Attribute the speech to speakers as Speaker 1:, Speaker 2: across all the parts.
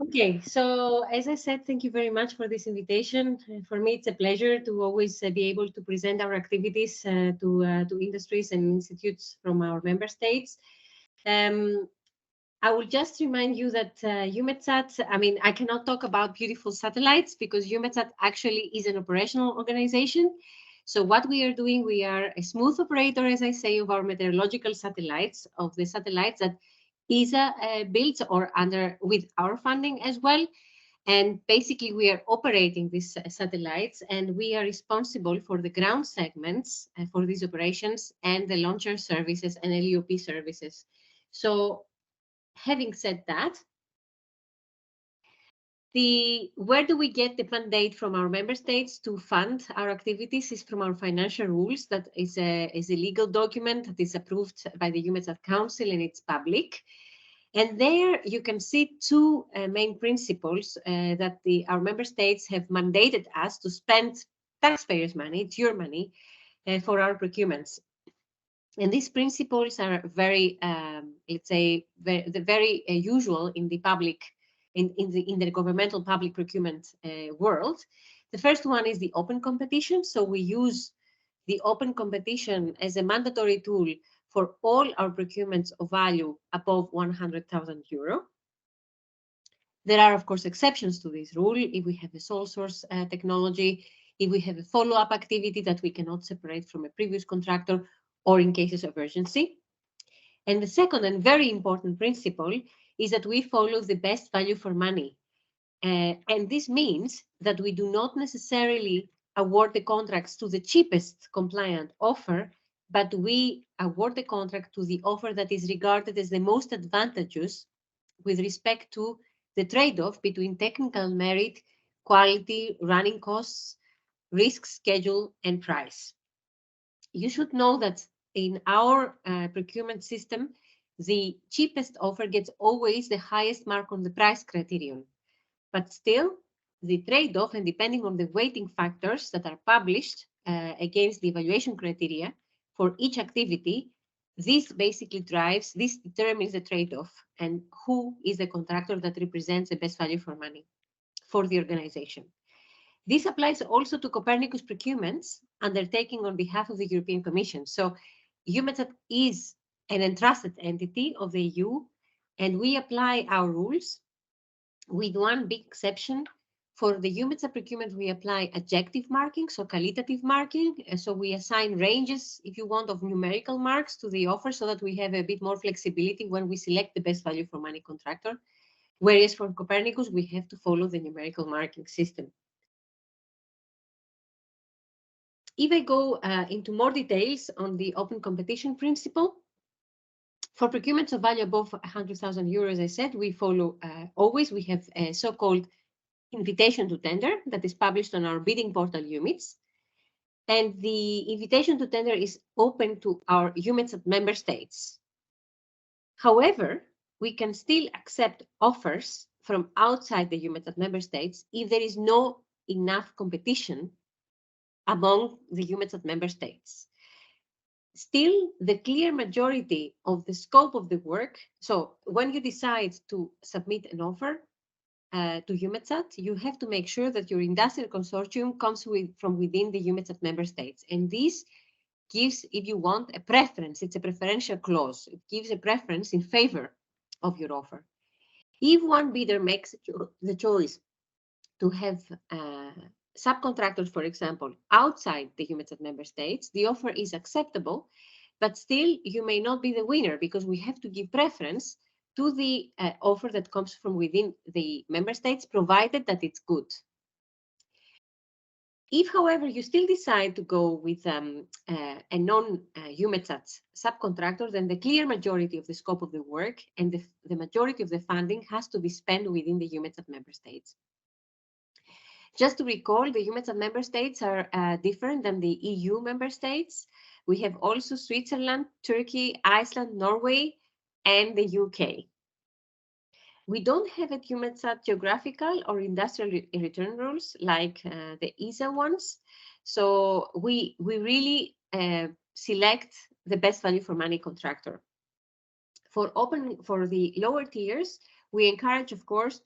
Speaker 1: Okay, so as I said, thank you very much for this invitation. For me, it's a pleasure to always be able to present our activities to industries and institutes from our member states. I will just remind you that EUMETSAT, I mean, I cannot talk about beautiful satellites because EUMETSAT actually is an operational organization. So what we are doing, we are a smooth operator, as I say, of our meteorological satellites, of the satellites that ESA builds or under with our funding as well. And basically, we are operating these satellites and we are responsible for the ground segments for these operations and the launcher services and LEOP services. So having said that, where do we get the mandate from our member states to fund our activities is from our financial rules. That is a legal document that is approved by the EUMETSAT Council and it's public. And there you can see two main principles that our member states have mandated us to spend taxpayers' money, it's your money, for our procurements. And these principles are very, let's say, very usual in the public, in the governmental public procurement world. The first one is the open competition. So we use the open competition as a mandatory tool for all our procurements of value above 100,000 euro. There are, of course, exceptions to this rule. If we have a sole source technology, if we have a follow-up activity that we cannot separate from a previous contractor, or in cases of urgency. And the second and very important principle is that we follow the best value for money. And this means that we do not necessarily award the contracts to the cheapest compliant offer, but we award the contract to the offer that is regarded as the most advantageous with respect to the trade-off between technical merit, quality, running costs, risk, schedule, and price. You should know that in our procurement system, the cheapest offer gets always the highest mark on the price criterion. But still, the trade-off, and depending on the weighting factors that are published against the evaluation criteria for each activity, this basically this determines the trade-off and who is the contractor that represents the best value for money for the organization. This applies also to Copernicus procurements undertaking on behalf of the European Commission. So EUMETSAT is an entrusted entity of the EU, and we apply our rules with one big exception. For the EUMETSAT procurement, we apply adjective marking, so qualitative marking. So we assign ranges, if you want, of numerical marks to the offer so that we have a bit more flexibility when we select the best value for money contractor. Whereas for Copernicus, we have to follow the numerical marking system. If I go into more details on the open competition principle, for procurements of value above 100,000 euros, as I said, we follow always, we have a so-called invitation to tender that is published on our bidding portal EUMETS. And the invitation to tender is open to our EUMETSAT member states. However, we can still accept offers from outside the EUMETSAT member states if there is no enough competition among the EUMETSAT member states. Still, the clear majority of the scope of the work, so when you decide to submit an offer to EUMETSAT, you have to make sure that your industrial consortium comes from within the EUMETSAT member states. And this gives, if you want, a preference. It's a preferential clause. It gives a preference in favor of your offer. If one bidder makes the choice to have subcontractors, for example, outside the EUMETSAT member states, the offer is acceptable, but still you may not be the winner because we have to give preference to the offer that comes from within the member states, provided that it's good. If, however, you still decide to go with a non-EUMETSAT subcontractor, then the clear majority of the scope of the work and the majority of the funding has to be spent within the EUMETSAT member states. Just to recall, the EUMETSAT member states are different than the EU member states. We have also Switzerland, Turkey, Iceland, Norway, and the UK. We don't have at EUMETSAT geographical or industrial return rules like the ESA ones. So we really select the best value for money contractor. For the lower tiers, We encourage, of course,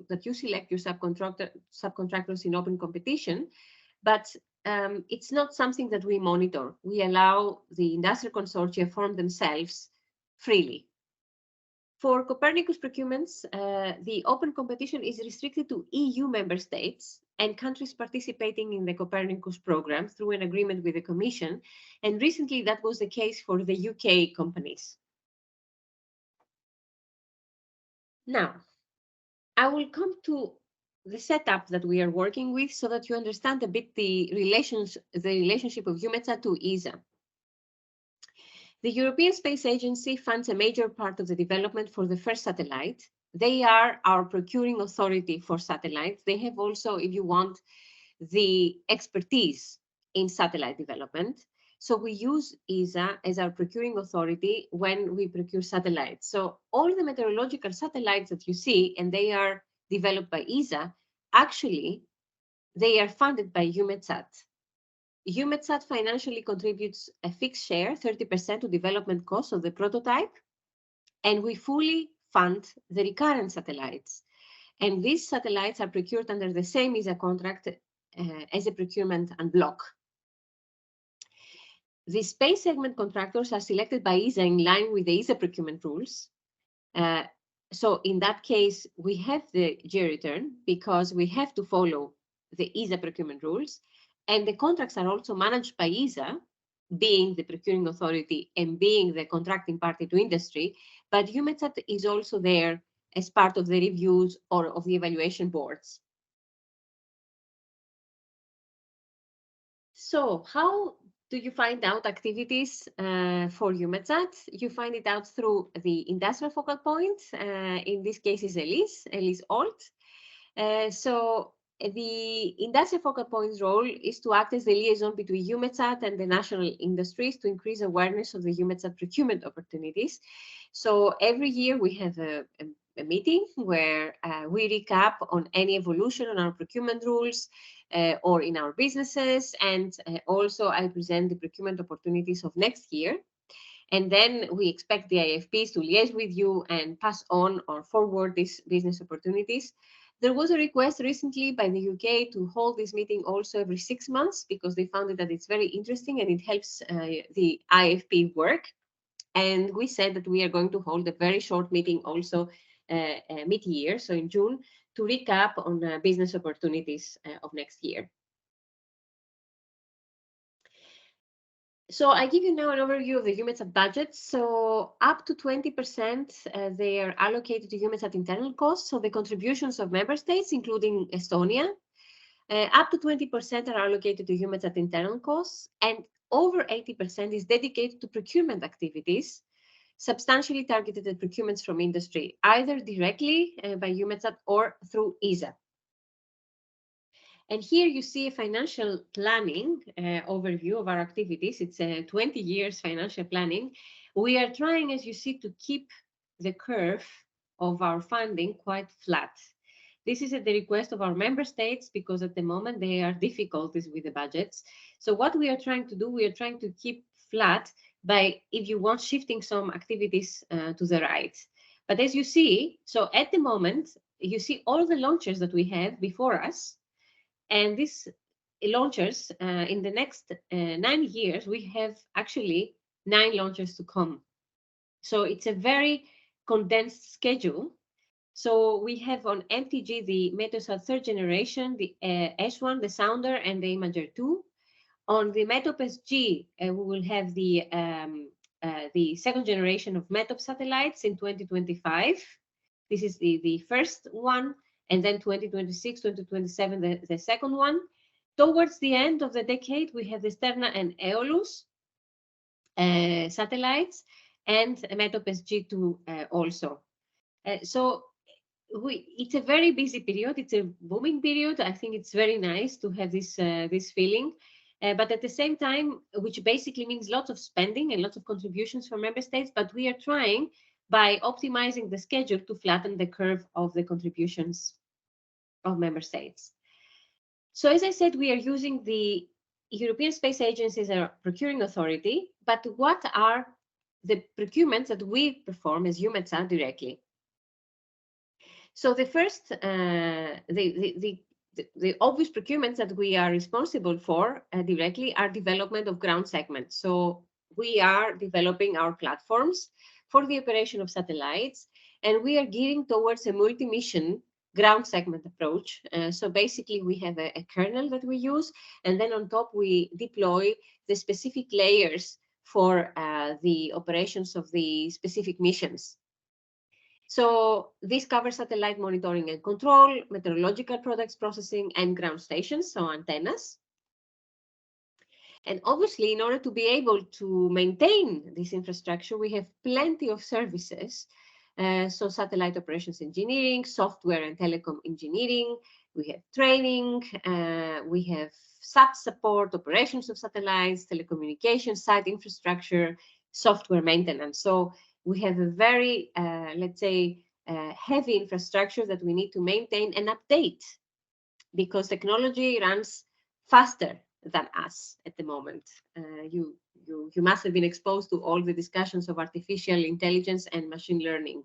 Speaker 1: that you select your subcontractors in open competition, but it's not something that we monitor. We allow the industrial consortia form themselves freely. For Copernicus procurements, the open competition is restricted to EU member states and countries participating in the Copernicus program through an agreement with the Commission. And recently that was the case for the UK companies. Now, I will come to the setup that we are working with so that you understand a bit the relationship of EUMETSAT to ESA. The European Space Agency funds a major part of the development for the first satellite. They are our procuring authority for satellites. They have also, if you want, the expertise in satellite development. So we use ESA as our procuring authority when we procure satellites. So all the meteorological satellites that you see, and they are developed by ESA, actually, they are funded by EUMETSAT. EUMETSAT financially contributes a fixed share, 30% to development costs of the prototype, and we fully fund the recurrent satellites. And these satellites are procured under the same ESA contract as a procurement en bloc. The space segment contractors are selected by ESA in line with the ESA procurement rules. So in that case, we have the G-return because we have to follow the ESA procurement rules. And the contracts are also managed by ESA, being the procuring authority and being the contracting party to industry. But EUMETSAT is also there as part of the reviews or of the evaluation boards. So how do you find out activities for EUMETSAT? You find it out through the industrial focal point. In this case is Elise Alt. So the industrial focal point's role is to act as the liaison between EUMETSAT and the national industries to increase awareness of the EUMETSAT procurement opportunities. So every year we have a meeting where we recap on any evolution on our procurement rules or in our businesses. And also I present the procurement opportunities of next year. And then we expect the IFPs to liaise with you and pass on or forward these business opportunities. There was a request recently by the UK to hold this meeting also every 6 months because they found that it's very interesting and it helps the IFP work. And we said that we are going to hold a very short meeting also mid-year, so in June, to recap on business opportunities of next year. So I give you now an overview of the EUMETSAT budget. So up to 20% they are allocated to EUMETSAT internal costs, so the contributions of member states, including Estonia. Up to 20% are allocated to EUMETSAT internal costs, and over 80% is dedicated to procurement activities, substantially targeted at procurements from industry, either directly by EUMETSAT or through ESA. And here you see a financial planning overview of our activities. It's a 20 years financial planning. We are trying, as you see, to keep the curve of our funding quite flat. This is at the request of our member states because at the moment there are difficulties with the budgets. So what we are trying to do, we are trying to keep flat by, if you want, shifting some activities to the right. But as you see, so at the moment, you see all the launchers that we have before us. And these launchers, in the next 9 years, we have actually 9 launchers to come. So it's a very condensed schedule. So we have on MTG the Meteosat 3rd generation, the S1, the Sounder, and the Imager 2. On the METOP SG, we will have the 2nd generation of METOP satellites in 2025. This is the first one. And then 2026, 2027, the second one. Towards the end of the decade, we have the Sterna and Aeolus satellites and METOP SG2 also. So it's a very busy period. It's a booming period. I think it's very nice to have this feeling. But at the same time, which basically means lots of spending and lots of contributions from member states, but we are trying by optimizing the schedule to flatten the curve of the contributions of member states. So as I said, we are using the European Space Agency as a procuring authority, but what are the procurements that we perform as EUMETSAT directly? So the first, the obvious procurements that we are responsible for directly are development of ground segments. So we are developing our platforms for the operation of satellites, and we are gearing towards a multi-mission ground segment approach. So basically we have a kernel that we use, and then on top we deploy the specific layers for the operations of the specific missions. So this covers satellite monitoring and control, meteorological products processing, and ground stations, so antennas. And obviously, in order to be able to maintain this infrastructure, we have plenty of services. So satellite operations engineering, software and telecom engineering, we have training, we have SAP support, operations of satellites, telecommunications, site infrastructure, software maintenance. So we have a very, let's say, heavy infrastructure that we need to maintain and update, because technology runs faster than us at the moment. You must have been exposed to all the discussions of artificial intelligence and machine learning.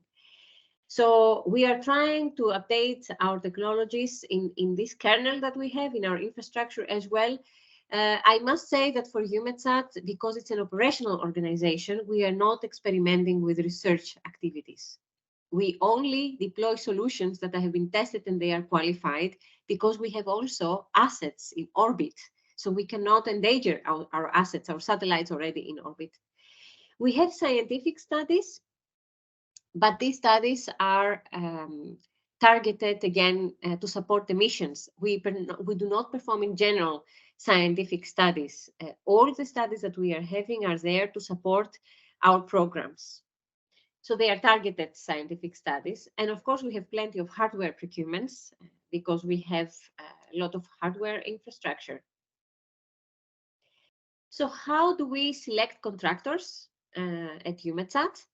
Speaker 1: So we are trying to update our technologies in this kernel that we have in our infrastructure as well. I must say that for EUMETSAT, because it's an operational organization, we are not experimenting with research activities. We only deploy solutions that have been tested and they are qualified, because we have also assets in orbit. So we cannot endanger our assets, our satellites already in orbit. We have scientific studies, but these studies are targeted again to support the missions. We do not perform in general scientific studies. All the studies that we are having are there to support our programs. So they are targeted scientific studies. And of course, we have plenty of hardware procurements because we have a lot of hardware infrastructure. So how do we select contractors at EUMETSAT?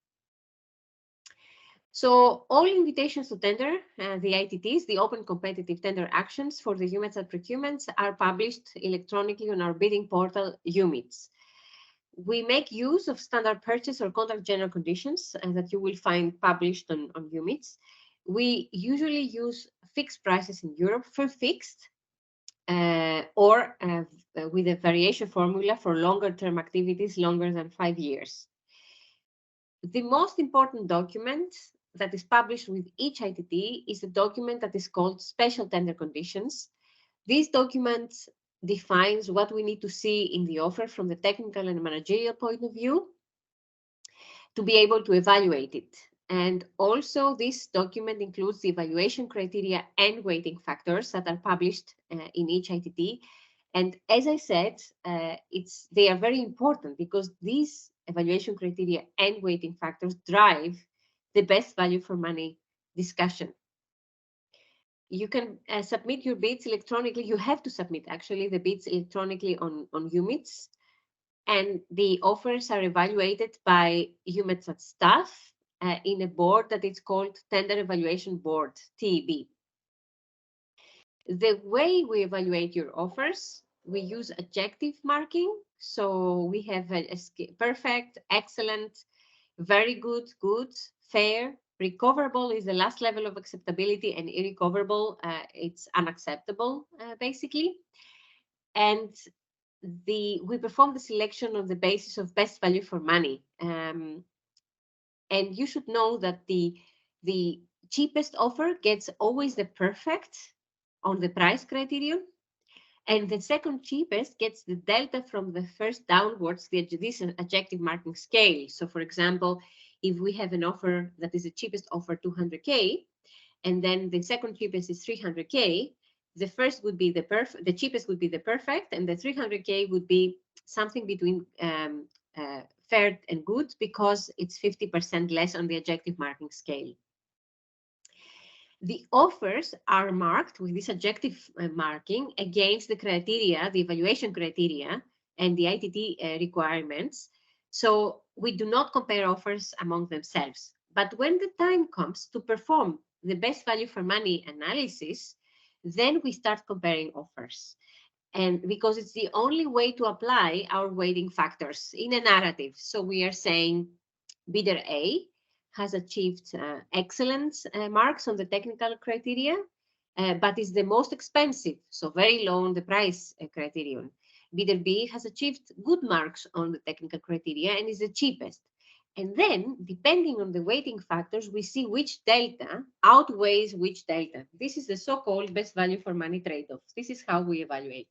Speaker 1: So all invitations to tender, the ITTs, the open competitive tender actions for the EUMETSAT procurements, are published electronically on our bidding portal, EUMETS. We make use of standard purchase or contract general conditions that you will find published on EUMETS. We usually use fixed prices in Europe for fixed or with a variation formula for longer term activities, longer than 5 years. The most important document that is published with each ITT is a document that is called Special Tender Conditions. This document defines what we need to see in the offer from the technical and managerial point of view to be able to evaluate it. And also this document includes the evaluation criteria and weighting factors that are published in each ITT. And as I said, they are very important because these evaluation criteria and weighting factors drive the best value for money discussion. You can submit your bids electronically. You have to submit actually the bids electronically on EUMETS, and the offers are evaluated by EUMETSAT staff in a board that is called Tender Evaluation Board, TEB. The way we evaluate your offers, we use adjective marking. So we have a perfect, excellent, very good, good, fair. Recoverable is the last level of acceptability, and irrecoverable, it's unacceptable, basically. And we perform the selection on the basis of best value for money. And you should know that the cheapest offer gets always the perfect on the price criterion, and the second cheapest gets the delta from the first downwards, this adjective marking scale. So for example, if we have an offer that is the cheapest offer 200K, and then the second cheapest is 300K, the first would be the cheapest would be the perfect, and the 300K would be something between fair and good, because it's 50% less on the adjective marking scale. The offers are marked with this adjective marking against the criteria, the evaluation criteria, and the ITT requirements. So we do not compare offers among themselves. But when the time comes to perform the best value for money analysis, then we start comparing offers. And because it's the only way to apply our weighting factors in a narrative. So we are saying bidder A has achieved excellent marks on the technical criteria, but is the most expensive, so very low on the price criterion. Bidder B has achieved good marks on the technical criteria and is the cheapest. And then, depending on the weighting factors, we see which delta outweighs which delta. This is the so-called best value for money trade-off. This is how we evaluate.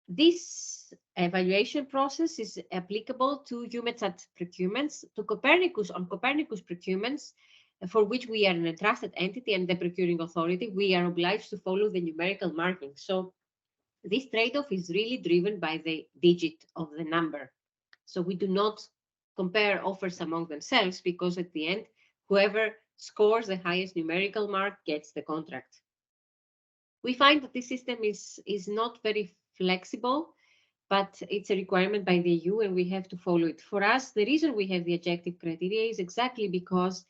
Speaker 1: This evaluation process is applicable to EUMETSAT procurements, to Copernicus on Copernicus procurements, for which we are an entrusted entity and the procuring authority. We are obliged to follow the numerical marking. So this trade-off is really driven by the digit of the number. So we do not compare offers among themselves, because at the end, whoever scores the highest numerical mark gets the contract. We find that this system is not very flexible, but it's a requirement by the EU and we have to follow it. For us, the reason we have the adjective criteria is exactly because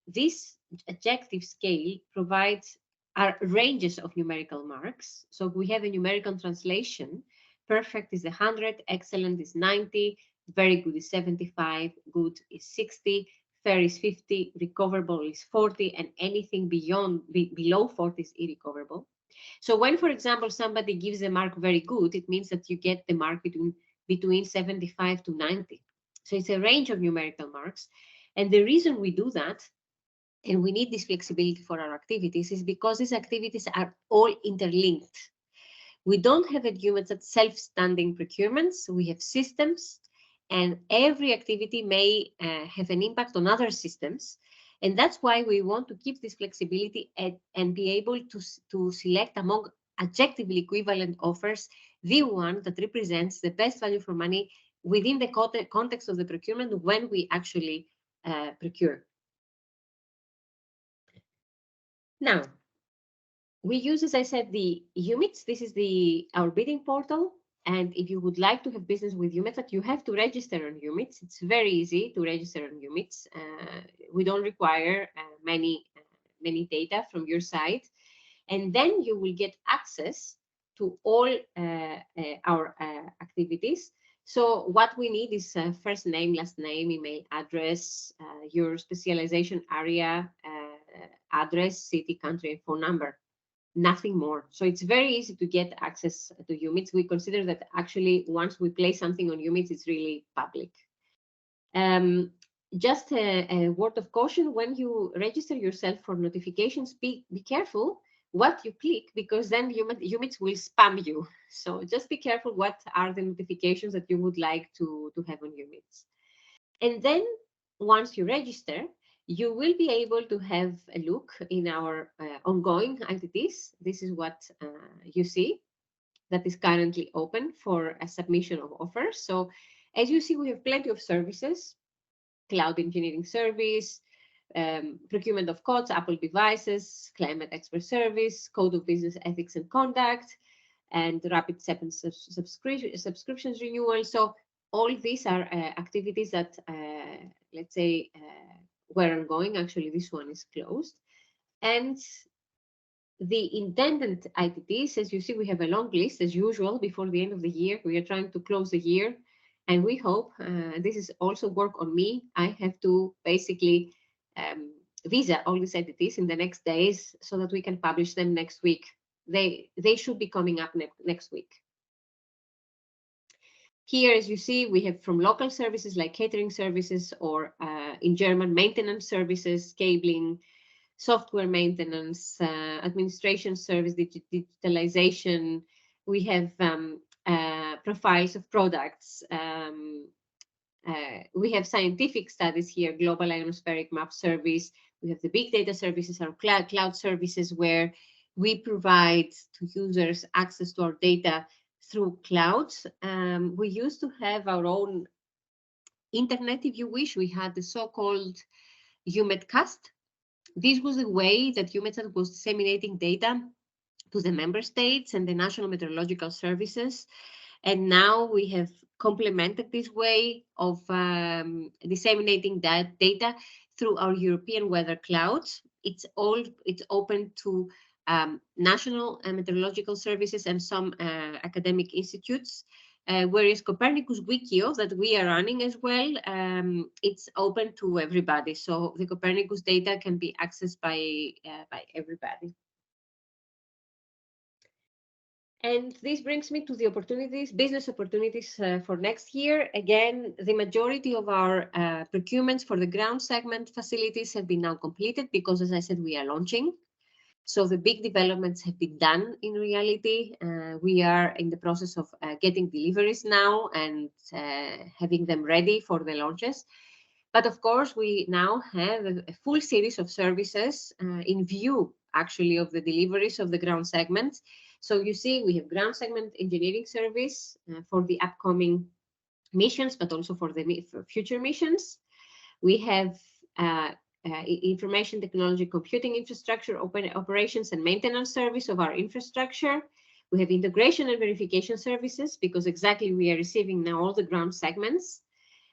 Speaker 1: this adjective scale provides our ranges of numerical marks. So we have a numerical translation. Perfect is 100, excellent is 90, very good is 75, good is 60, fair is 50, recoverable is 40, and anything below 40 is irrecoverable. So when, for example, somebody gives a mark very good, it means that you get the mark between 75 to 90. So it's a range of numerical marks. And the reason we do that, and we need this flexibility for our activities, is because these activities are all interlinked. We don't have at EUMETSAT self-standing procurements. We have systems, and every activity may have an impact on other systems. And that's why we want to keep this flexibility and be able to select among objectively equivalent offers the one that represents the best value for money within the context of the procurement when we actually procure. Now, we use, as I said, the EUMETS. This is our bidding portal. And if you would like to have business with EUMETSAT, you have to register on EUMETS. It's very easy to register on EUMETS. We don't require many data from your side. And then you will get access to all our activities. So what we need is first name, last name, email address, your specialization area, address, city, country, and phone number. Nothing more. So it's very easy to get access to EUMETS. We consider that actually once we place something on EUMETS, it's really public. Just a word of caution: when you register yourself for notifications, be careful what you click, because then EUMETS will spam you. So just be careful what are the notifications that you would like to have on EUMETS. And then once you register, you will be able to have a look in our ongoing ITTs. This is what you see that is currently open for a submission of offers. So as you see, we have plenty of services: cloud engineering service, procurement of codes, Apple devices, climate expert service, code of business ethics and conduct, and rapid subscriptions renewal. So all these are activities that, let's say, were ongoing. Actually, this one is closed. And the intended ITTs, as you see, we have a long list as usual before the end of the year. We are trying to close the year, and we hope, this is also work on me, I have to basically visa all these ITTs in the next days so that we can publish them next week. They should be coming up next week. Here, as you see, we have from local services like catering services, or in German, maintenance services, cabling, software maintenance, administration service, digitalization. We have profiles of products. We have scientific studies here, global ionospheric map service. We have the big data services, our cloud services, where we provide to users access to our data through clouds. We used to have our own internet, if you wish. We had the so-called EUMETCast. This was the way that EUMETSAT was disseminating data to the member states and the national meteorological services. And now we have complemented this way of disseminating that data through our European weather clouds. It's open to national meteorological services and some academic institutes. whereas Copernicus Wikio that we are running as well, it's open to everybody. So the Copernicus data can be accessed by everybody. And this brings me to the opportunities, business opportunities for next year. Again, the majority of our procurements for the ground segment facilities have been now completed because, as I said, we are launching. So the big developments have been done in reality. We are in the process of getting deliveries now and having them ready for the launches. But of course, we now have a full series of services in view, actually, of the deliveries of the ground segments. So you see, we have ground segment engineering service for the upcoming missions, but also for the future missions. We have information technology computing infrastructure, open operations and maintenance service of our infrastructure. We have integration and verification services because exactly we are receiving now all the ground segments.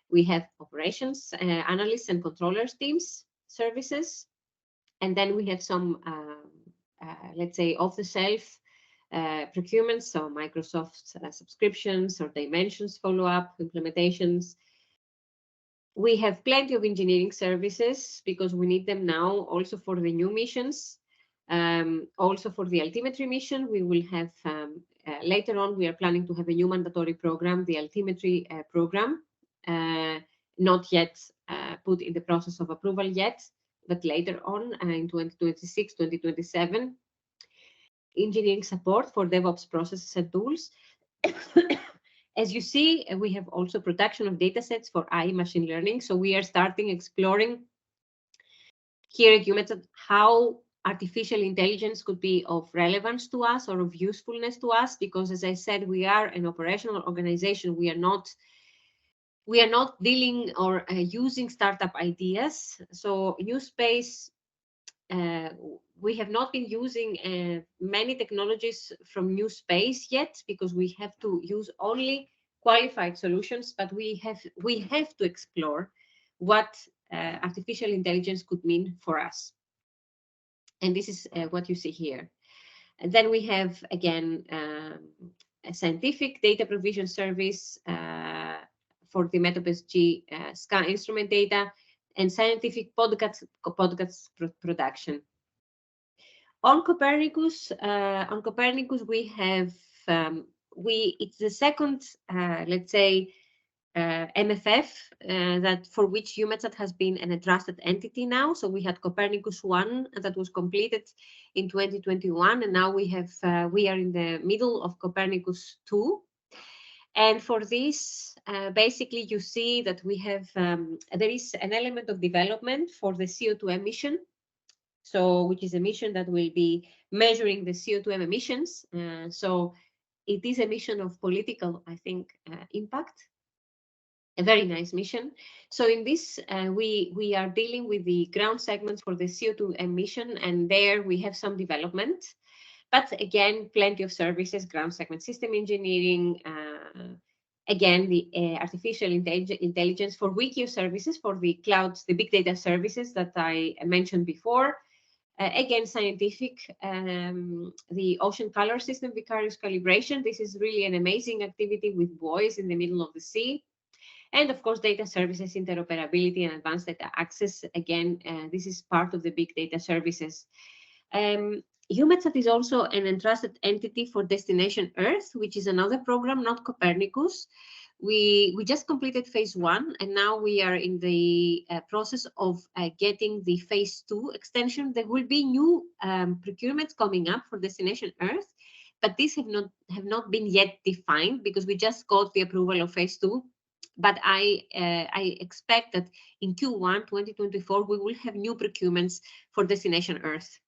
Speaker 1: We have operations, analysts and controllers teams services. And then we have some, let's say, off-the-shelf procurements, so Microsoft subscriptions or dimensions follow-up implementations. We have plenty of engineering services because we need them now also for the new missions. Also for the altimetry mission, we will have later on, we are planning to have a new mandatory program, the altimetry program, not yet put in the process of approval yet, but later on in 2026, 2027. Engineering support for DevOps processes and tools. As you see, we have also production of data sets for AI machine learning. So we are starting exploring here at EUMETSAT how artificial intelligence could be of relevance to us or of usefulness to us, because as I said, we are an operational organization. We are not dealing or using startup ideas. So new space, we have not been using many technologies from new space yet because we have to use only qualified solutions, but we have to explore what artificial intelligence could mean for us. And this is what you see here. And then we have, again, a scientific data provision service for the MetaPSG SCA instrument data and scientific podcast production. On Copernicus, we have it's the second, let's say, MFF that for which EUMETSAT has been an entrusted entity now. So we had Copernicus 1 that was completed in 2021, and now we are in the middle of Copernicus 2. And for this, basically, you see that we have there is an element of development for the CO2 emission. So, which is a mission that will be measuring the CO2 emissions. So it is a mission of political, I think, impact. A very nice mission. So in this, we are dealing with the ground segments for the CO2 emission, and there we have some development. But again, plenty of services, ground segment system engineering, again, the artificial intelligence for Wikio services, for the clouds, the big data services that I mentioned before. Again, scientific, the ocean color system vicarious calibration. This is really an amazing activity with buoys in the middle of the sea. And of course, data services, interoperability and advanced data access. Again, this is part of the big data services. EUMETSAT is also an entrusted entity for Destination Earth, which is another program, not Copernicus. We just completed phase 1, and now we are in the process of getting the phase 2 extension. There will be new procurements coming up for Destination Earth, but these have not been yet defined because we just got the approval of phase 2. But I expect that in Q1 2024 we will have new procurements for Destination Earth.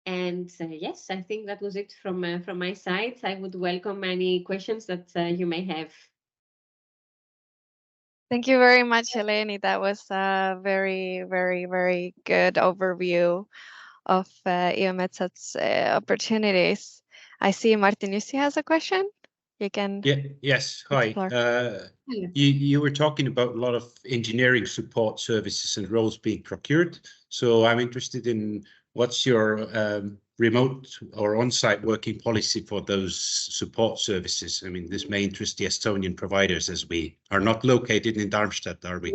Speaker 1: And yes, I think that was it from my side. I would welcome any questions that you may have.
Speaker 2: Thank you very much, Eleni. That was a very, very, very good overview of EUMETSAT's opportunities. I see Martin Jussi has a question. You can.
Speaker 3: Yeah. Yes. Hi. You were talking about a lot of engineering support services and roles being procured. So I'm interested in what's your remote or on-site working policy for those support services? I mean, this may interest the Estonian providers, as we are not located in Darmstadt, are we?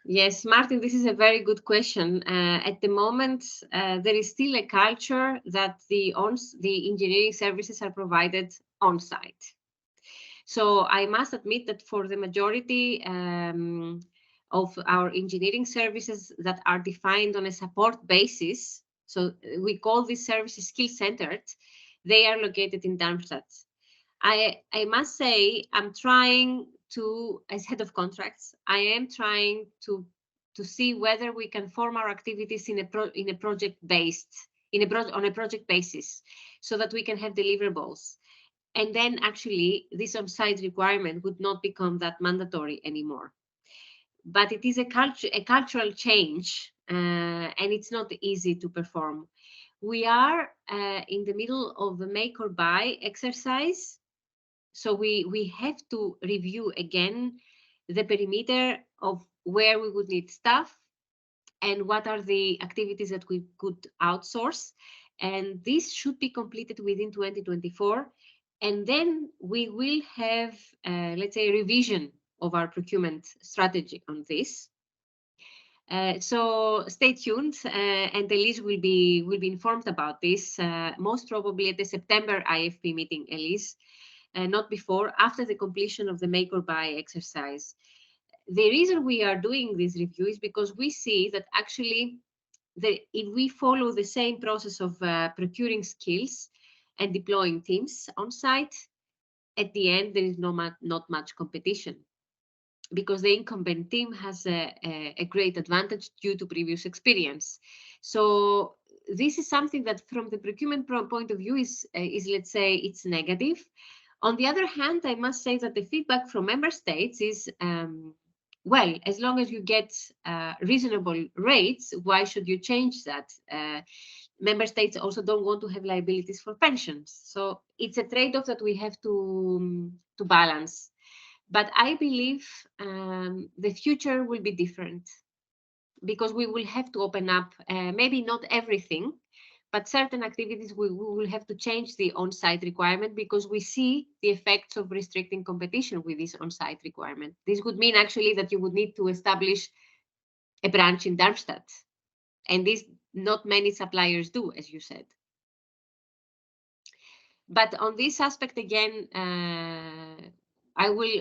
Speaker 1: Yes, Martin, this is a very good question. At the moment, there is still a culture that the engineering services are provided on-site. So I must admit that for the majority of our engineering services that are defined on a support basis, so we call these services skill-centered, they are located in Darmstadt. I must say, I'm trying to, as head of contracts, I am trying to see whether we can form our activities on a project basis, so that we can have deliverables. And then actually this on-site requirement would not become that mandatory anymore. But it is a cultural change, and it's not easy to perform. We are in the middle of a make or buy exercise. So we have to review again the perimeter of where we would need staff and what are the activities that we could outsource. And this should be completed within 2024. And then we will have, let's say, a revision of our procurement strategy on this. So stay tuned, and Elise will be informed about this, most probably at the September IFP meeting, Elise, not before, after the completion of the make or buy exercise. The reason we are doing this review is because we see that actually, if we follow the same process of procuring skills and deploying teams on site, at the end, there is not much competition, because the incumbent team has a great advantage due to previous experience. So this is something that from the procurement point of view is let's say, it's negative. On the other hand, I must say that the feedback from member states is, well, as long as you get reasonable rates, why should you change that? Member states also don't want to have liabilities for pensions. So it's a trade-off that we have to balance. But I believe the future will be different, because we will have to open up, maybe not everything, but certain activities we will have to change the on-site requirement, because we see the effects of restricting competition with this on-site requirement. This would mean actually that you would need to establish a branch in Darmstadt. And this not many suppliers do, as you said. But on this aspect, again, I will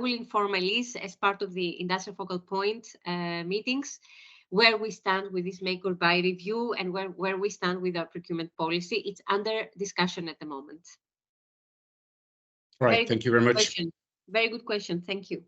Speaker 1: inform Elise as part of the industrial focal point meetings, where we stand with this make or buy review and where we stand with our procurement policy. It's under discussion at the moment.
Speaker 3: Right, thank you very much.
Speaker 1: Very good question. Thank you.